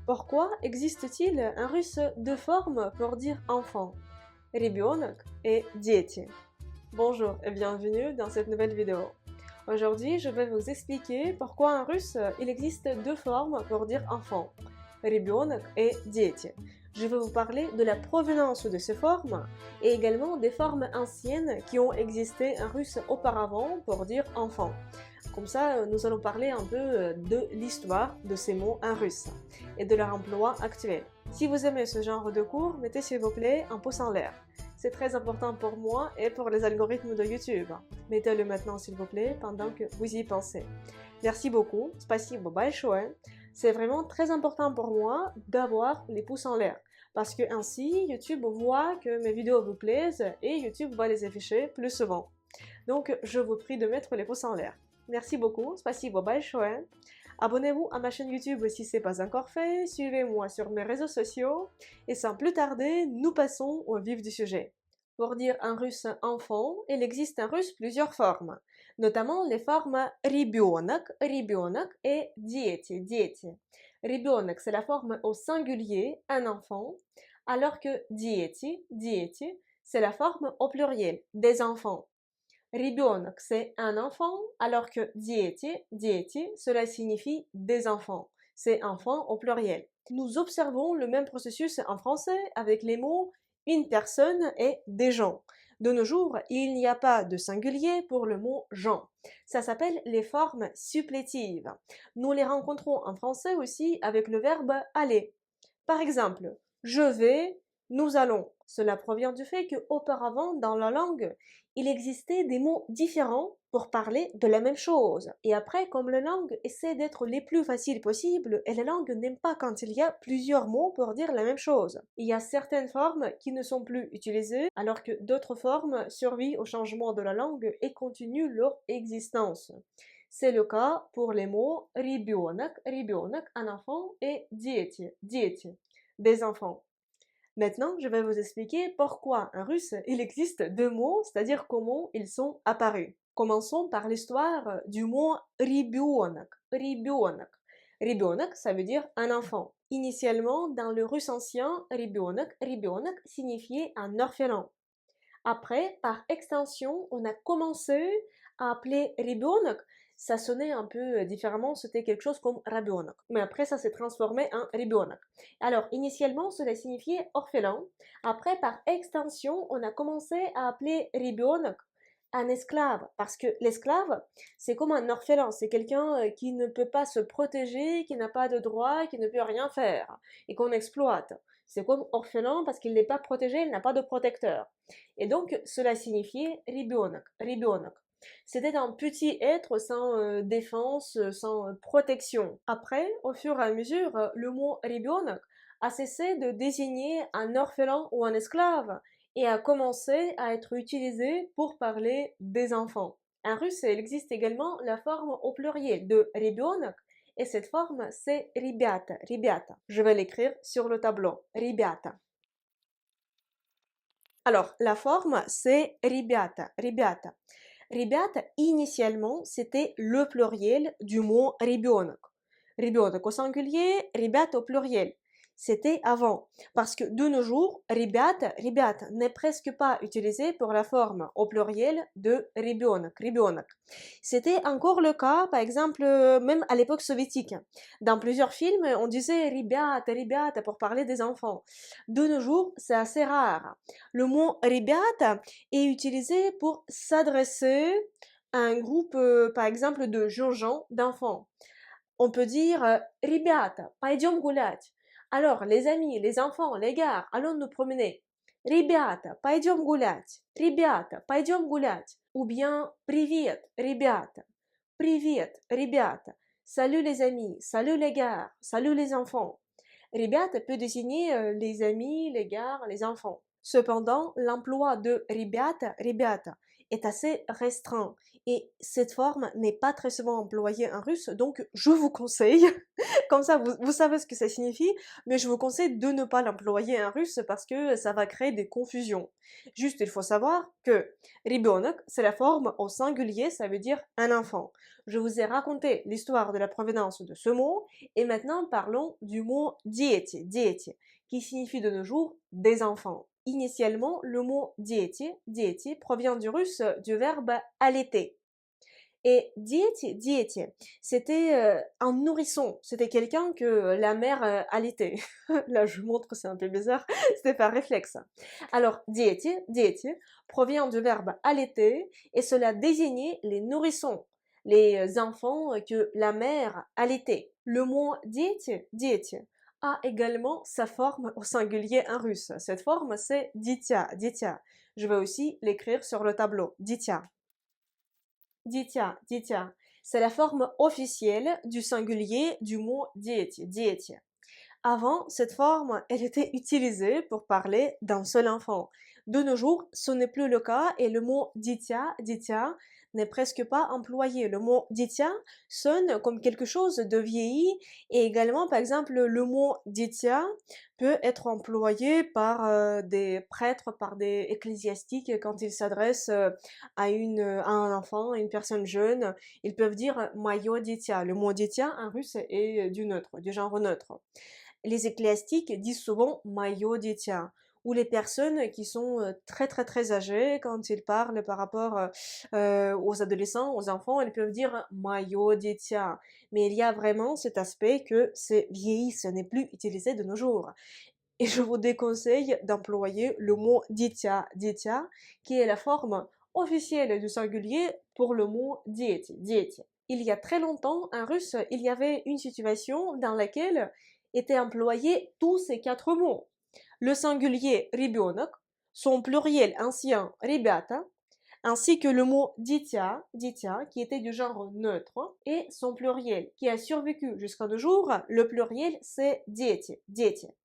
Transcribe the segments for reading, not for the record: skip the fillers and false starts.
Pourquoi existe-t-il un russe deux formes pour dire enfant? Ребенок et дети. Bonjour et bienvenue dans cette nouvelle vidéo. Aujourd'hui, je vais vous expliquer pourquoi en russe il existe deux formes pour dire enfant. Ребенок et дети. Je vais vous parler de la provenance de ces formes et également des formes anciennes qui ont existé en russe auparavant pour dire enfant. Comme ça, nous allons parler un peu de l'histoire de ces mots en russe et de leur emploi actuel. Si vous aimez ce genre de cours, mettez s'il vous plaît un pouce en l'air. C'est très important pour moi et pour les algorithmes de YouTube. Mettez-le maintenant s'il vous plaît pendant que vous y pensez. Merci beaucoup, спасибо большое. C'est vraiment très important pour moi d'avoir les pouces en l'air parce que ainsi YouTube voit que mes vidéos vous plaisent et YouTube va les afficher plus souvent. Donc je vous prie de mettre les pouces en l'air. Merci beaucoup, спасибо большое. Abonnez-vous à ma chaîne YouTube si ce n'est pas encore fait, suivez-moi sur mes réseaux sociaux et sans plus tarder, nous passons au vif du sujet. Pour dire en russe enfant, il existe en russe plusieurs formes, notamment les formes ребенок, ребенок et дети, дети. Ребенок, c'est la forme au singulier, un enfant, alors que дети, дети, c'est la forme au pluriel, des enfants. Ребенок, c'est un enfant, alors que дети, дети, cela signifie des enfants. C'est enfant au pluriel. Nous observons le même processus en français avec les mots une personne et des gens. De nos jours, il n'y a pas de singulier pour le mot gens. Ça s'appelle les formes supplétives. Nous les rencontrons en français aussi avec le verbe aller. Par exemple, je vais, nous allons. Cela provient du fait qu'auparavant, dans la langue, il existait des mots différents pour parler de la même chose. Et après, comme la langue essaie d'être les plus faciles possibles, et la langue n'aime pas quand il y a plusieurs mots pour dire la même chose. Il y a certaines formes qui ne sont plus utilisées, alors que d'autres formes survivent au changement de la langue et continuent leur existence. C'est le cas pour les mots ребенок, ребенок, un enfant, et дети, дети, des enfants. Maintenant, je vais vous expliquer pourquoi en russe il existe deux mots, c'est-à-dire comment ils sont apparus. Commençons par l'histoire du mot ребенок, ребенок. Ребенок, ça veut dire un enfant. Initialement, dans le russe ancien, ребенок, ребенок signifiait un orphelin. Après, par extension, on a commencé à appeler ребенок. Ça sonnait un peu différemment, c'était quelque chose comme ребенок. Mais après, ça s'est transformé en ребенок. Alors, initialement, cela signifiait orphelin. Après, par extension, on a commencé à appeler ребенок un esclave. Parce que l'esclave, c'est comme un orphelin. C'est quelqu'un qui ne peut pas se protéger, qui n'a pas de droit, qui ne peut rien faire. Et qu'on exploite. C'est comme orphelin parce qu'il n'est pas protégé, il n'a pas de protecteur. Et donc, cela signifiait ребенок, ребенок. C'était un petit être sans défense, sans protection. Après, au fur et à mesure, le mot ребенок a cessé de désigner un orphelin ou un esclave et a commencé à être utilisé pour parler des enfants. En russe, il existe également la forme au pluriel de ребенок et cette forme c'est ребята, ребята. Je vais l'écrire sur le tableau. Ребята. Alors, la forme, c'est ребята, ребята. Ребята, initialement, c'était le pluriel du mot ребенок. Ребенок au singulier, ребята au pluriel. C'était avant. Parce que de nos jours, ребята, ребята n'est presque pas utilisé pour la forme au pluriel de ребенок, ребенок. C'était encore le cas, par exemple, même à l'époque soviétique. Dans plusieurs films, on disait ребята, ребята pour parler des enfants. De nos jours, c'est assez rare. Le mot ребята est utilisé pour s'adresser à un groupe, par exemple, de jeunes gens, d'enfants. On peut dire ребята, пойдем гулять. Alors, les amis, les enfants, les gars, allons nous promener. Ребята, пойдем гулять. Ребята, пойдем гулять. Ou bien привет, ребята. Привет, ребята. Salut les amis, salut les gars, salut les enfants. Ребята peut désigner les amis, les gars, les enfants. Cependant, l'emploi de ребята, ребята est assez restreint et cette forme n'est pas très souvent employée en russe, donc je vous conseille, comme ça vous savez ce que ça signifie, mais je vous conseille de ne pas l'employer en russe parce que ça va créer des confusions. Juste, il faut savoir que ребенок, c'est la forme au singulier, ça veut dire un enfant. Je vous ai raconté l'histoire de la provenance de ce mot et maintenant parlons du mot дети, qui signifie de nos jours des enfants. Initialement, le mot дети provient du russe du verbe allaiter. Et дети, c'était un nourrisson, c'était quelqu'un que la mère allaitait. Là, je vous montre, c'est un peu bizarre, c'était par réflexe. Alors, дети provient du verbe allaiter et cela désignait les nourrissons, les enfants que la mère allaitait. Le mot дети a également sa forme au singulier en russe. Cette forme, c'est дитя. Je vais aussi l'écrire sur le tableau, дитя. Дитя. C'est la forme officielle du singulier du mot дети. Avant, cette forme, elle était utilisée pour parler d'un seul enfant. De nos jours, ce n'est plus le cas et le mot дитя n'est presque pas employé. Le mot дитя sonne comme quelque chose de vieilli et également, par exemple, le mot дитя peut être employé par des prêtres, par des ecclésiastiques quand ils s'adressent à un enfant, à une personne jeune. Ils peuvent dire моё дитя. Le mot дитя en russe est du neutre, du genre neutre. Les ecclésiastiques disent souvent моё дитя, ou les personnes qui sont très âgées, quand ils parlent par rapport aux adolescents, aux enfants, ils peuvent dire моё дитя. Mais il y a vraiment cet aspect que c'est vieilli, ce n'est plus utilisé de nos jours. Et je vous déconseille d'employer le mot дитя, qui est la forme officielle du singulier pour le mot дети. Il y a très longtemps, en russe, il y avait une situation dans laquelle étaient employés tous ces quatre mots. Le singulier ребенок, son pluriel ancien ребята, ainsi que le mot дитя, qui était du genre neutre, et son pluriel qui a survécu jusqu'à nos jours, le pluriel c'est дети.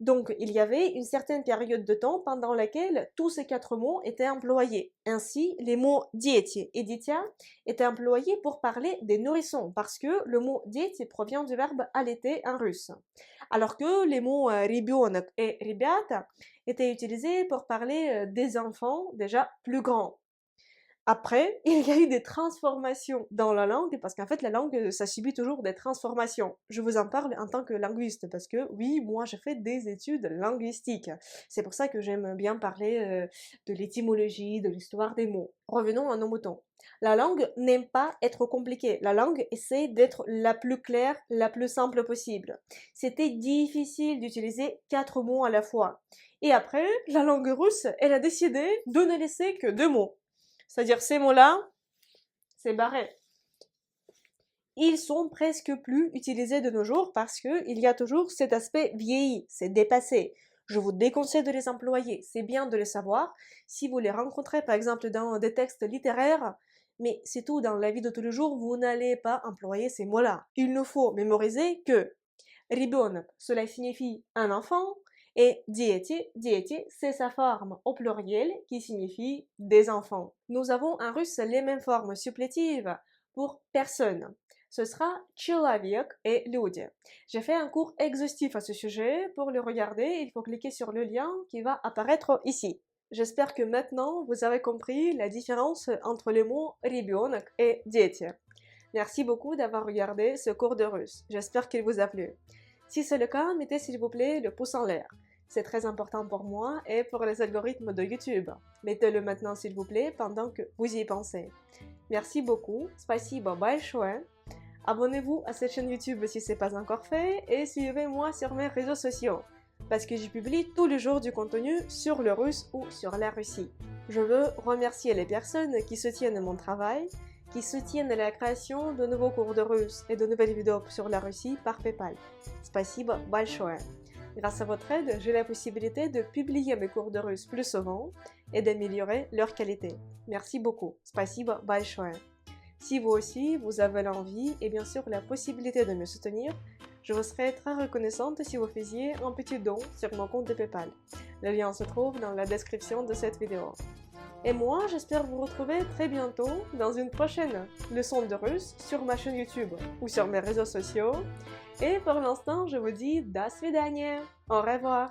Donc il y avait une certaine période de temps pendant laquelle tous ces quatre mots étaient employés. Ainsi, les mots дети et дитя étaient employés pour parler des nourrissons, parce que le mot дети provient du verbe allaiter en russe. Alors que les mots ребенок et ребята étaient utilisés pour parler des enfants déjà plus grands. Après, il y a eu des transformations dans la langue, parce qu'en fait, la langue, ça subit toujours des transformations. Je vous en parle en tant que linguiste, parce que oui, moi, je fais des études linguistiques. C'est pour ça que j'aime bien parler de l'étymologie, de l'histoire des mots. Revenons à nos moutons. La langue n'aime pas être compliquée. La langue essaie d'être la plus claire, la plus simple possible. C'était difficile d'utiliser 4 mots à la fois. Et après, la langue russe, elle a décidé de ne laisser que 2 mots. C'est-à-dire ces mots-là, c'est barré. Ils sont presque plus utilisés de nos jours parce qu'il y a toujours cet aspect vieilli, c'est dépassé. Je vous déconseille de les employer, c'est bien de les savoir. Si vous les rencontrez par exemple dans des textes littéraires, mais c'est tout, dans la vie de tous les jours, vous n'allez pas employer ces mots-là. Il nous faut mémoriser que ребенок, cela signifie un enfant, et дети, c'est sa forme au pluriel qui signifie des enfants. Nous avons en russe les mêmes formes supplétives pour personne. Ce sera человек et люди. J'ai fait un cours exhaustif à ce sujet. Pour le regarder, il faut cliquer sur le lien qui va apparaître ici. J'espère que maintenant vous avez compris la différence entre les mots ребенок et дети. Merci beaucoup d'avoir regardé ce cours de russe. J'espère qu'il vous a plu. Si c'est le cas, mettez s'il vous plaît le pouce en l'air. C'est très important pour moi et pour les algorithmes de YouTube. Mettez-le maintenant s'il vous plaît pendant que vous y pensez. Merci beaucoup. Спасибо большое. Abonnez-vous à cette chaîne YouTube si ce n'est pas encore fait et suivez-moi sur mes réseaux sociaux parce que j'y publie tous les jours du contenu sur le russe ou sur la Russie. Je veux remercier les personnes qui soutiennent mon travail, qui soutiennent la création de nouveaux cours de russe et de nouvelles vidéos sur la Russie par PayPal. Спасибо большое. Grâce à votre aide, j'ai la possibilité de publier mes cours de russe plus souvent et d'améliorer leur qualité. Merci beaucoup. Спасибо большое. Si vous aussi, vous avez l'envie et bien sûr la possibilité de me soutenir, je vous serais très reconnaissante si vous faisiez un petit don sur mon compte de PayPal. Le lien se trouve dans la description de cette vidéo. Et moi, j'espère vous retrouver très bientôt dans une prochaine leçon de russe sur ma chaîne YouTube ou sur mes réseaux sociaux. Et pour l'instant, je vous dis до свидания, au revoir.